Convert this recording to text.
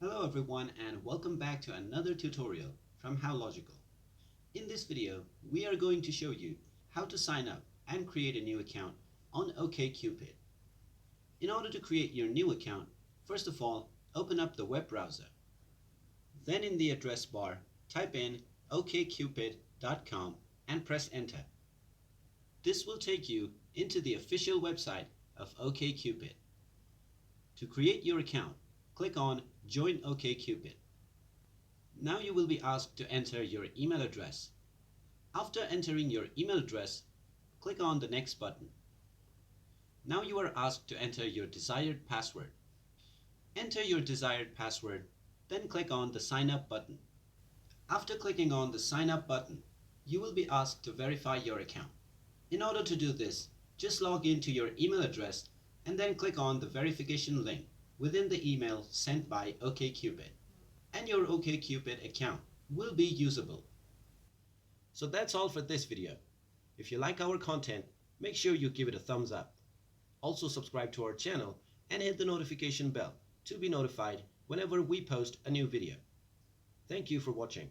Hello everyone and welcome back to another tutorial from How Logical. In this video, we are going to show you how to sign up and create a new account on OkCupid. In order to create your new account, first of all, open up the web browser. Then in the address bar, type in okcupid.com and press enter. This will take you into the official website of OkCupid. To create your account, click on Join OkCupid. Now you will be asked to enter your email address. After entering your email address, click on the Next button. Now you are asked to enter your desired password. Enter your desired password, then click on the Sign Up button. After clicking on the Sign Up button, you will be asked to verify your account. In order to do this, just log into your email address and then click on the verification link within the email sent by OkCupid, and your OkCupid account will be usable. So that's all for this video. If you like our content, make sure you give it a thumbs up. Also subscribe to our channel and hit the notification bell to be notified whenever we post a new video. Thank you for watching.